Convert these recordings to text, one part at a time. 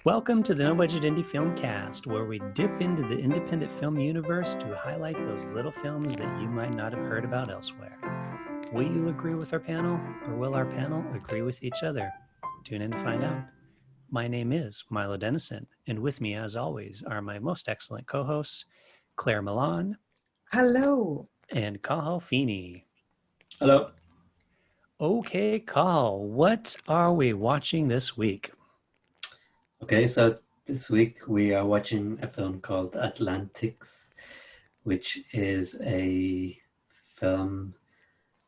Welcome to the No Budget Indie Filmcast, where we dip into the independent film universe to highlight those little films that you might not have heard about elsewhere. Will you agree with our panel, or will our panel agree with each other? Tune in to find out. My name is Milo Dennison, and with me, as always, are my most excellent co-hosts, Claire Milan. Hello. And Cathal Feeney. Hello. Okay, Cathal, what are we watching this week? Okay, so this week we are watching a film called Atlantics, which is a film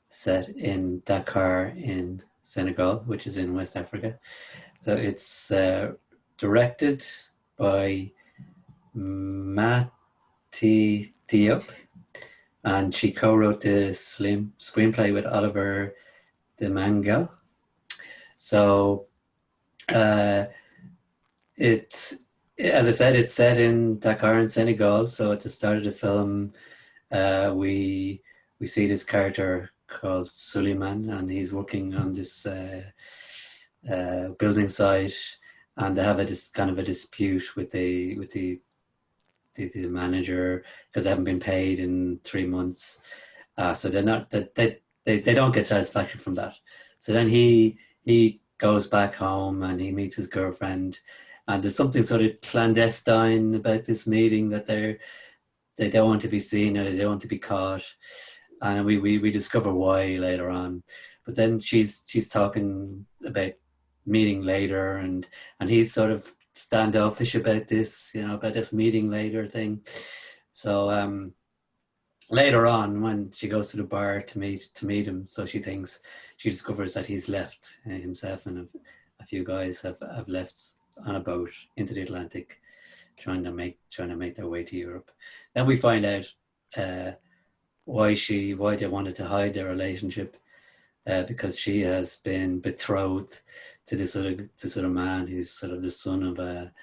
set in Dakar in Senegal, which is in West Africa. So it's directed by Mati Diop, and she co-wrote the screenplay with Olivier Demangal. So as I said, it's set in Dakar in Senegal. So at the start of the film, we see this character called Souleiman, and he's working on this building site, and they have this kind of a dispute with the manager because they haven't been paid in 3 months. So they're not they don't get satisfaction from that. So then he goes back home and he meets his girlfriend. And there's something sort of clandestine about this meeting that they don't want to be seen or they don't want to be caught. And we discover why later on. But then she's talking about meeting later, and he's sort of standoffish about this, about this meeting later thing. So later on, when she goes to the bar to meet him, so she discovers that he's left, himself and a few guys have left on a boat into the Atlantic, trying to make their way to Europe. Then we find out why they wanted to hide their relationship, because she has been betrothed to this sort of man who's sort of the son of a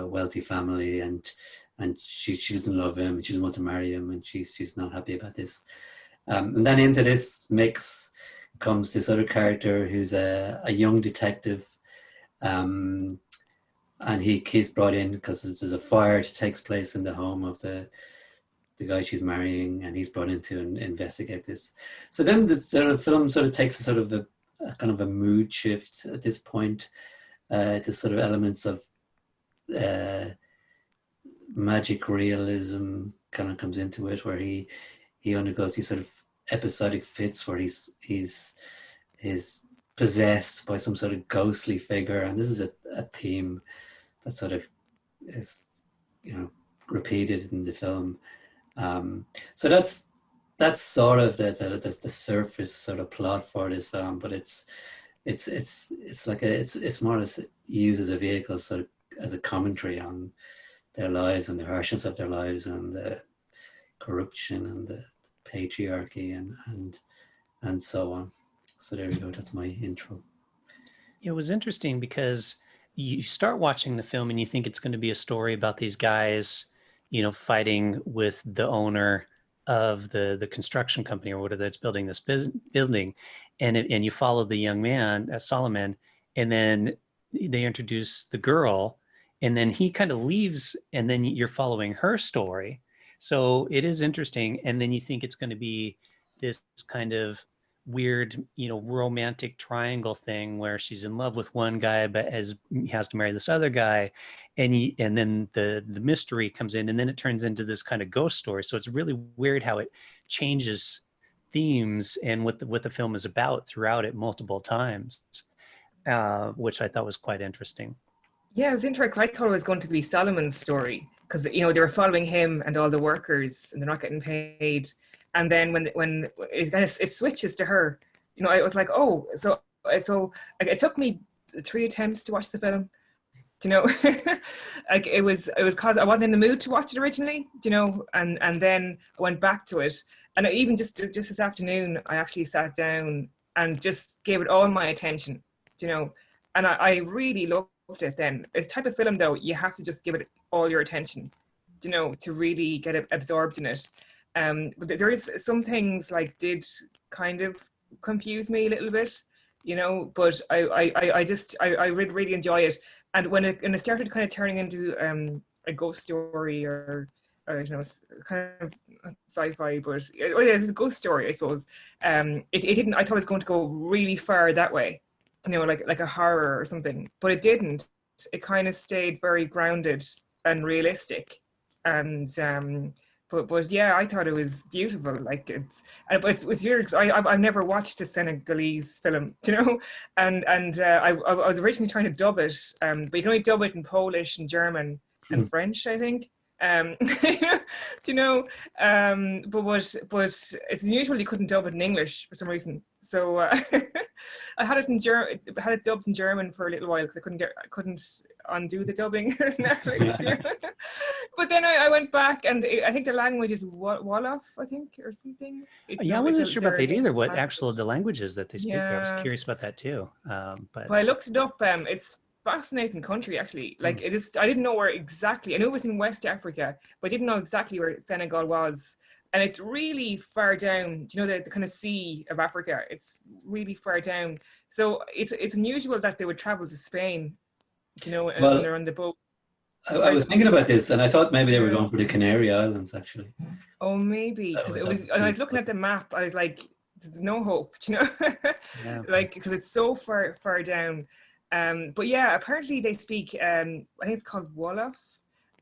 wealthy family, and she doesn't love him, she doesn't want to marry him, and she's not happy about this. And then into this mix comes this other character who's a young detective. And he's brought in because there's a fire that takes place in the home of the guy she's marrying, and he's brought in to investigate this. So then the sort of film sort of takes a sort of a kind of a mood shift at this point. To sort of elements of magic realism kind of comes into it, where he undergoes these sort of episodic fits where he's possessed by some sort of ghostly figure, and this is a theme that sort of is repeated in the film. So that's sort of the surface sort of plot for this film, but it's more as used as a vehicle, sort of as a commentary on their lives and the harshness of their lives and the corruption and the patriarchy and so on. So there we go. That's my intro. It was interesting because you start watching the film and you think it's going to be a story about these guys, fighting with the owner of the construction company or whatever that's building this building, and you follow the young man, Souleiman, and then they introduce the girl, and then he kind of leaves, and then you're following her story. So it is interesting, and then you think it's going to be this kind of weird, romantic triangle thing where she's in love with one guy but has to marry this other guy, and then the mystery comes in, and then it turns into this kind of ghost story. So it's really weird how it changes themes and what the film is about throughout it multiple times, which I thought was quite interesting. Yeah, it was interesting. I thought it was going to be Solomon's story because they were following him and all the workers, and they're not getting paid. And then when it switches to her, I was like, oh, so it took me 3 attempts to watch the film. Like it was cause I wasn't in the mood to watch it originally, and then I went back to it, and even just this afternoon, I actually sat down and just gave it all my attention, and I really loved it. Then it's the type of film though you have to just give it all your attention, to really get absorbed in it. But there is some things like did kind of confuse me a little bit, you know. But I really enjoy it. And when it started kind of turning into a ghost story or you know, kind of sci-fi, but yeah, it's a ghost story, I suppose. It didn't. I thought it was going to go really far that way, you know, like a horror or something, but it didn't. It kind of stayed very grounded and realistic, and but yeah, I thought it was beautiful. Like it's weird because I've never watched a Senegalese film, you know, and I was originally trying to dub it, but you can only dub it in Polish and German and French, I think. Do you know? But it's unusual you couldn't dub it in English for some reason. So I had it in had it dubbed in German for a little while because I couldn't undo the dubbing of Netflix. Yeah. But then I went back, and I think the language is Wolof, I think, or something. I wasn't sure about that either. What actual the languages that they speak? Yeah. I was curious about that too. But I looked it up. It's fascinating country, actually. Like it is. I didn't know where exactly. I knew it was in West Africa, but I didn't know exactly where Senegal was. And it's really far down. Do you know the kind of sea of Africa? It's really far down. So it's unusual that they would travel to Spain, you know, when they're on the boat. I was thinking about this, and I thought maybe they were going for the Canary Islands, actually. Oh, maybe, because it was. And I was looking at the map. I was like, "There's no hope," you know, yeah. Like because it's so far down. But yeah, apparently they speak. I think it's called Wolof.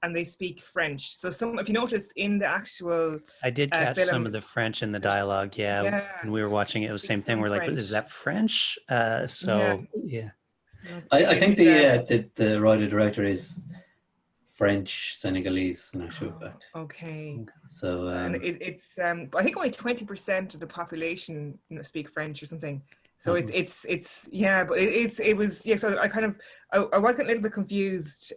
And they speak French. So if you notice in the actual I did catch film, some of the French in the dialogue, yeah. When we were watching it, it was the same thing. We're like, is that French? Yeah. I think the writer-director is French Senegalese, in actual fact. Okay. So and it's I think only 20% of the population speak French or something. So it's yeah, but it was yeah. So I kind of I was getting a little bit confused.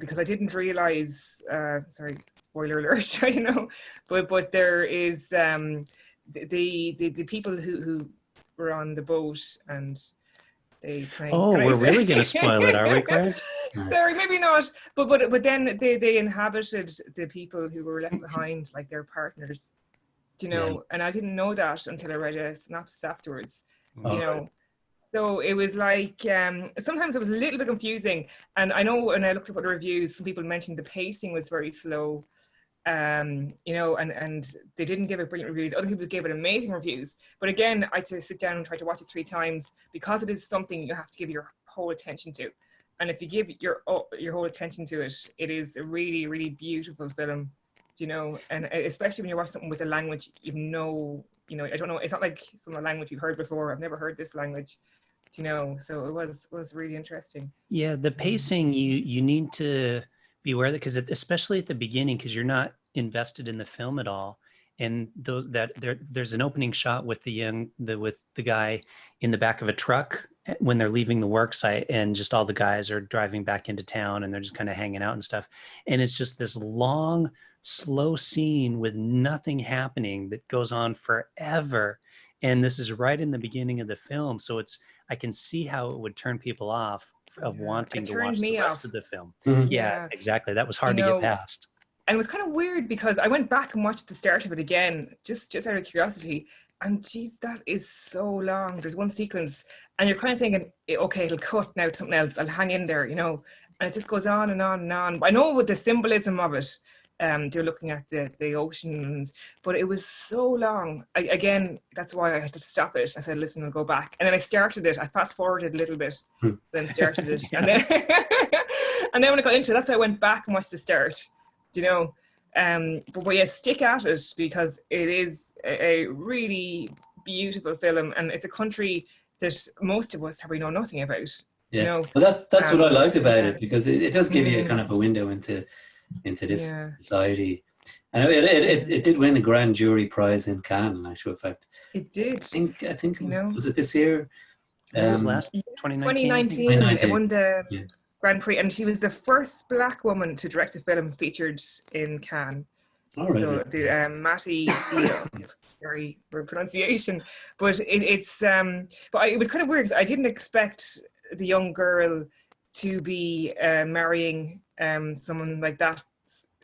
Because I didn't realize, sorry, spoiler alert, I don't know, but there is the people who were on the boat and they kind of. Oh, we're really going to spoil it, are we, Claire? Sorry, maybe not. But then they inhabited the people who were left behind, like their partners, you know. Yeah. And I didn't know that until I read a synopsis afterwards, you know. So it was like, sometimes it was a little bit confusing. And I know when I looked up at the reviews, some people mentioned the pacing was very slow, you know, and they didn't give it brilliant reviews. Other people gave it amazing reviews. But again, I had to sit down and try to watch it 3 times because it is something you have to give your whole attention to. And if you give your whole attention to it, it is a really, really beautiful film, you know, and especially when you watch something with a language you know, I don't know, it's not like some language you've heard before. I've never heard this language. You know, so it was really interesting. Yeah, the pacing you need to be aware of that, because especially at the beginning, because you're not invested in the film at all, and there's an opening shot with the guy in the back of a truck when they're leaving the work site, and just all the guys are driving back into town and they're just kind of hanging out and stuff, and it's just this long, slow scene with nothing happening that goes on forever. And this is right in the beginning of the film. So I can see how it would turn people off of wanting to watch the rest of the film. Mm-hmm. Yeah, exactly. That was hard to get past. And it was kind of weird because I went back and watched the start of it again, just out of curiosity. And geez, that is so long. There's one sequence and you're kind of thinking, okay, it'll cut now to something else. I'll hang in there, you know. And it just goes on and on and on. But I know with the symbolism of it, they're looking at the oceans, but it was so long. Again, that's why I had to stop it. I said, listen, I'll go back. And then I started it. I fast forwarded a little bit, then started it. Yeah. And then when I got into it, that's why I went back and watched the start, you know. But yeah, stick at it because it is a really beautiful film. And it's a country that most of us probably know nothing about, you know. Well, that's what I liked about it, because it does give you a kind of a window into this society. And it did win the Grand Jury Prize in Cannes, in actual fact. It did. I think was it this year? It was last 2019. It won the Grand Prix, and she was the first Black woman to direct a film featured in Cannes. All right. So the Matty Diop, very weird pronunciation, but it's but it was kind of weird because I didn't expect the young girl to be marrying someone like that,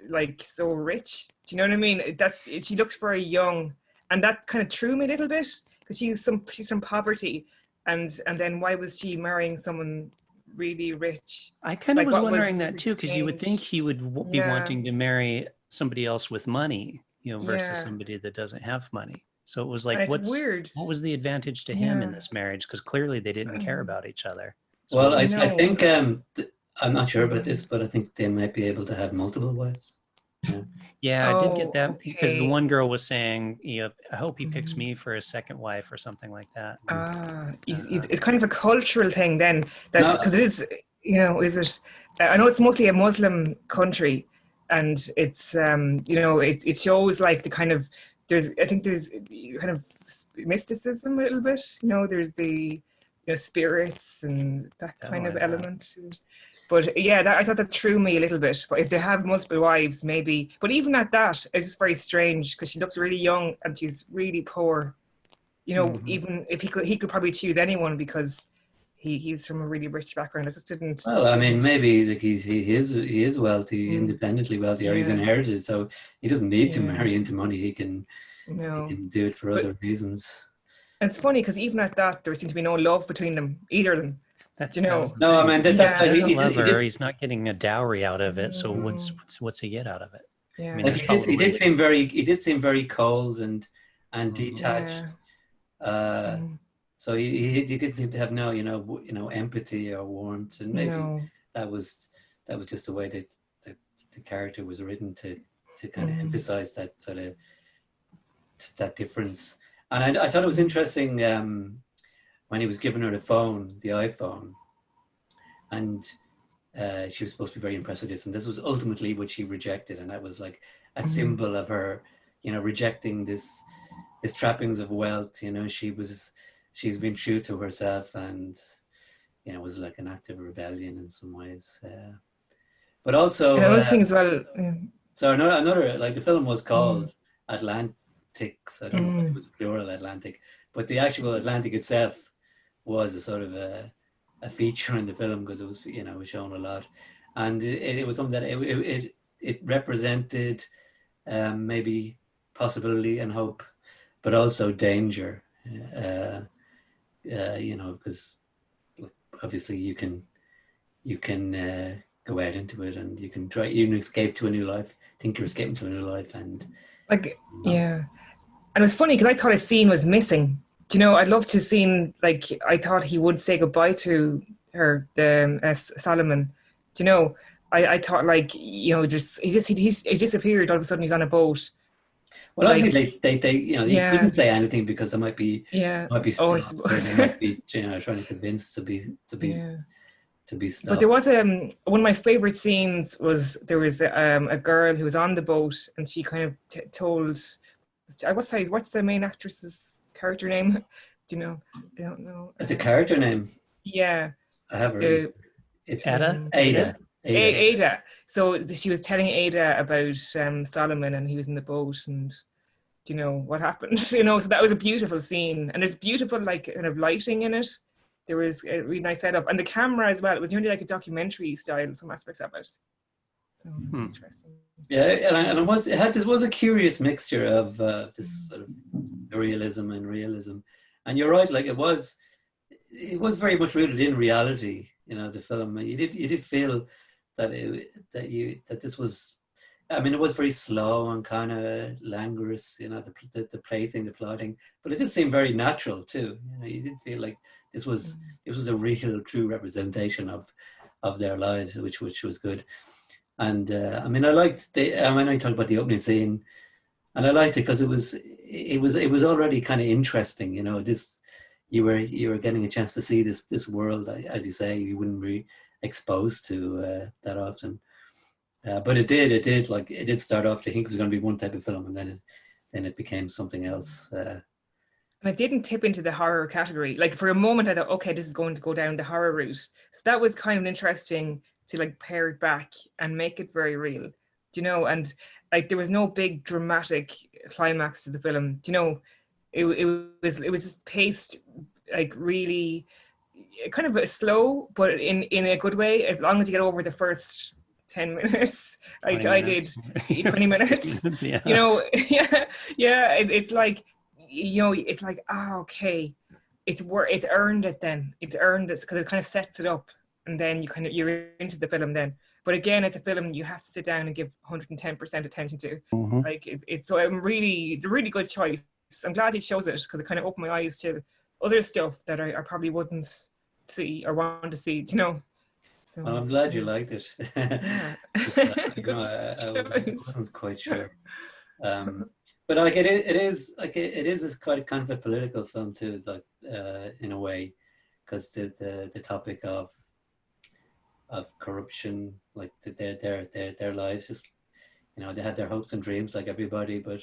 like so rich. Do you know what I mean? That she looked very young, and that kind of threw me a little bit Because she's from poverty, and then why was she marrying someone really rich? I kind of Like, was what wondering was that too, because you would think exchange? he would be Yeah, wanting to marry somebody else with money, versus yeah. somebody that doesn't have money. So it was like, And it's weird. what was the advantage to him in Yeah. this marriage? Because clearly they didn't care about each other. So Well, what I was No. think I'm not sure about this, Mm. but I think they might be able to have multiple wives. Yeah. Yeah, I did get Oh, that because the okay. one girl was saying, I hope he picks Mhm. me for a second wife or something like that. It's kind of a cultural thing then, that No, because it is, is it? I know it's mostly a Muslim country, and it's it shows like the kind of I think there's kind of mysticism a little bit. There's the spirits and that Oh, kind I of know. element. But yeah, I thought that threw me a little bit. But if they have multiple wives, maybe. But even at that, it's just very strange because she looks really young and she's really poor. Mhm. Even if he could probably choose anyone because he's from a really rich background. I just didn't well, I mean, didn't. maybe like he is wealthy, Mm, independently wealthy, or he's yeah, inherited, so he doesn't need to yeah, marry into money. He no. can do it for But other reasons. it's funny because even at that, there seemed to be no love between them, either of them. Do That's you that know? was the No, I thing. mean If he Yeah. doesn't love he her, did. he's not getting a dowry out of it. So Mm, what's he get out of it? I mean, yeah. Like there's he did probably seem very cold and Mhm. detached. Yeah. Uh, Mm, so he did seem to have no empathy or warmth, and maybe no. that was just the way that the character was written to kind of Mm, emphasize that sort of that difference. And I thought it was mm, interesting when he was giving her the iPhone, and she was supposed to be very impressed with this, and this was ultimately what she rejected, and that was like a mm. symbol of her, rejecting this trappings of wealth. She's been true to herself, and it was like an act of rebellion in some ways. But And also, another thing as well. so another like the film was Mm, called Atlantics. I don't know whether it mm, was plural Atlantic, but the actual Atlantic itself was a sort of a feature in the film because it was it was shown a lot, and it was something that it represented maybe possibility and hope, but also danger. Uh, because obviously you can go out into it, and you can try, you can escape to a new life, think you're escaping to a new life, and like, you know, yeah. And it was funny because I thought a scene was missing. Do you know? I'd love to seen, like, I thought he would say goodbye to her, the Solomon. Do you know? I thought, like, just he disappeared. All of a sudden, he's on a boat. well, Like, obviously they you yeah, couldn't say anything because they yeah. might be Oh, I stopped, or they suppose. might be trying to convince Yeah. to be But there stopped. was one of my favorite scenes was there was a girl who was on the boat and she kind of told, what's the main actress's character name? Do you know? I don't know. But the character name Yeah, I have written, the it's Ada, Ada. Ada. Ada. Ada. So she was telling Ada about Solomon, and he was in the boat, and do you know what happened? So that was a beautiful scene, and there's beautiful like kind of lighting in it. There was a really nice setup, and the camera as well. It was nearly like a documentary style, some aspects of it. So it's Hmm. interesting. Yeah, and it was a curious mixture of this sort of surrealism and realism, and you're right. Like it was very much rooted in reality. The film. You did feel that that this was. I mean, it was very slow and kind of languorous. The pacing, the plotting, but it did seem very natural too. You did feel like this was a real, true representation of their lives, which was good. And I mean, I liked I talked about the opening scene, and I liked it because it was already kind of interesting. This you were getting a chance to see this world, as you say, you wouldn't be exposed to that often. But it did start off. I think it was going to be one type of film, and then it became something else. And I didn't tip into the horror category. Like for a moment, I thought, okay, this is going to go down the horror route. So that was kind of interesting to like pare it back and make it very real. Do you know? And like there was no big dramatic climax to the film. Do you know? It was just paced like really kind of slow, but in a good way. As long as you get over the first 10 minutes, like 20 I did, minutes. 20 minutes. Yeah. Yeah, it's like you know, it's like, okay, it's earned it then. It earned this because it kind of sets it up, and then you're into the film then. But again, it's a film you have to sit down and give 110% attention to. Mhm. Like it's a really good choice. I'm glad it shows it because it kind of opened my eyes to other stuff that I probably wouldn't see or want to see, you know. So Well, I'm glad you liked it. yeah. I wasn't quite sure. But like it is a kind of a political film too, like in a way, because the topic of corruption, like their lives, just, you know, they had their hopes and dreams like everybody, but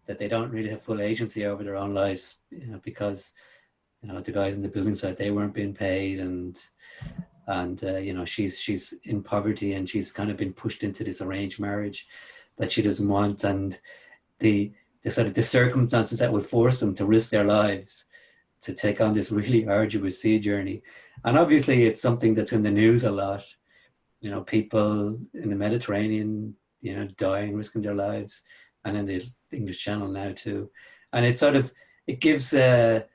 that they don't really have full agency over their own lives, you know, because, you know, the guys in the building site, they weren't being paid, and you know, she's in poverty, and she's kind of been pushed into this arranged marriage that she doesn't want, and the sort of the circumstances that would force them to risk their lives to take on this really arduous sea journey. And obviously it's something that's in the news a lot, you know, people in the Mediterranean, you know, dying, risking their lives, and in the English Channel now too. And it sort of, it gives a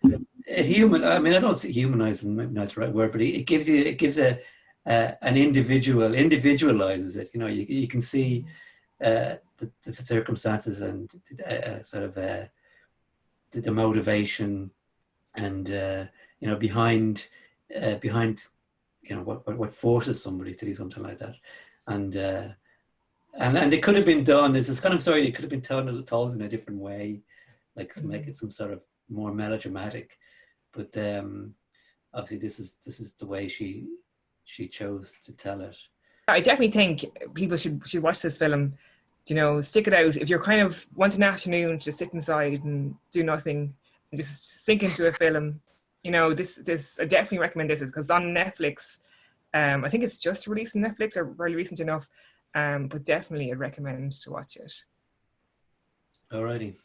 human, I mean, I don't say humanizing, maybe not the right word, but it gives an individualizes it. You know, you can see the circumstances and sort of the motivation, and you know, behind you know what forces somebody to do something like that, and it could have been done. It's kind of story. It could have been told in a different way, like to make it some sort of more melodramatic. But obviously, this is the way she chose to tell it. I definitely think people should watch this film. You know, stick it out. If you're kind of want an afternoon to sit inside and do nothing and just sink into a film, you know, this I definitely recommend this because on Netflix. I think it's just released on Netflix or very recent enough, but definitely I'd recommend to watch it. Alrighty,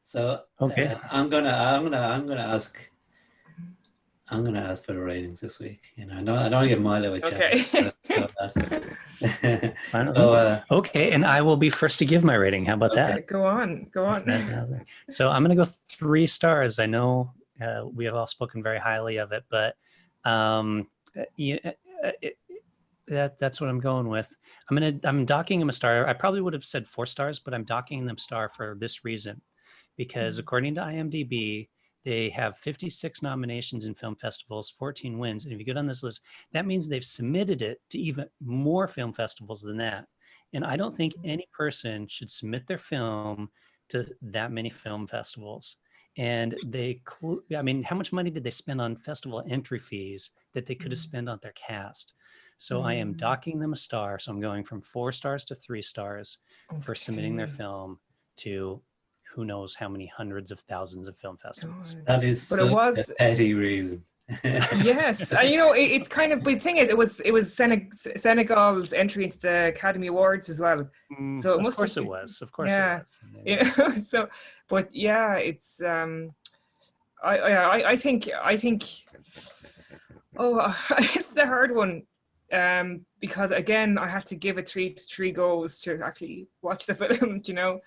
so Okay. I'm gonna ask for the ratings this week. You know, I don't give Milo a chance. Okay. So, okay, and I will be first to give my rating. How about Okay, that? go on. So I'm going to go 3 stars. I know we have all spoken very highly of it, but that's what I'm going with. I'm docking him a star. I probably would have said 4 stars, but I'm docking them star for this reason, because according to IMDb, they have 56 nominations in film festivals, 14 wins. And if you go down this list, that means they've submitted it to even more film festivals than that. And I don't think any person should submit their film to that many film festivals. And I mean, how much money did they spend on festival entry fees that they could have spent on their cast? So I am docking them a star. So I'm going from 4 stars to 3 stars for submitting their film to who knows how many hundreds of thousands of film festivals. That is but it was a petty reason. Yes, and you know, it's kind of, but the thing is, it was Senegal's entry into the Academy Awards as well. So of course it was. You know, so, but yeah, it's I think it's a hard one, because again, I have to give it 3 goes to actually watch the film, you know.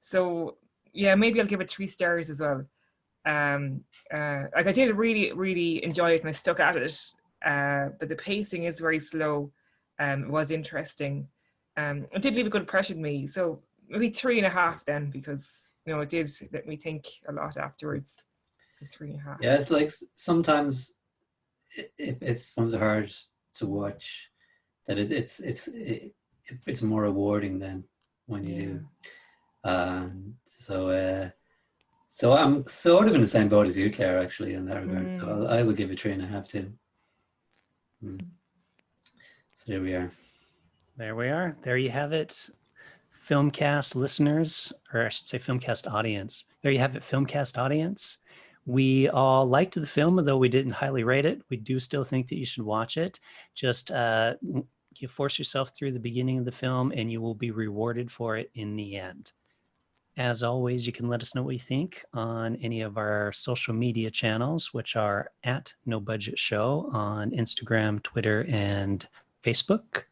So yeah, maybe I'll give it 3 stars as well. Like I did really, really enjoy it, and I stuck at it. But the pacing is very slow. It was interesting. It did leave a good impression on me. So maybe 3.5 then, because you know it did let me think a lot afterwards. 3.5. Yeah, it's like sometimes if films are hard to watch, that it's more rewarding than when you do. So I'm sort of in the same boat as you, Claire, actually, in that regard. So I will give it 3.5 too. So there we are. There you have it, Filmcast listeners, or I should say Filmcast audience. There you have it, Filmcast audience. We all liked the film, though we didn't highly rate it. We do still think that you should watch it. Just you force yourself through the beginning of the film, and you will be rewarded for it in the end. As always, you can let us know what you think on any of our social media channels, which are at No Budget Show on Instagram, Twitter, and Facebook.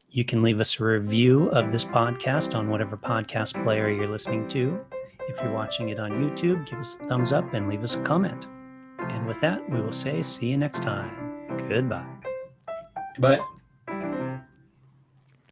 You can leave us a review of this podcast on whatever podcast player you're listening to. If you're watching it on YouTube, give us a thumbs up and leave us a comment. And with that, we will say see you next time. Goodbye. Goodbye.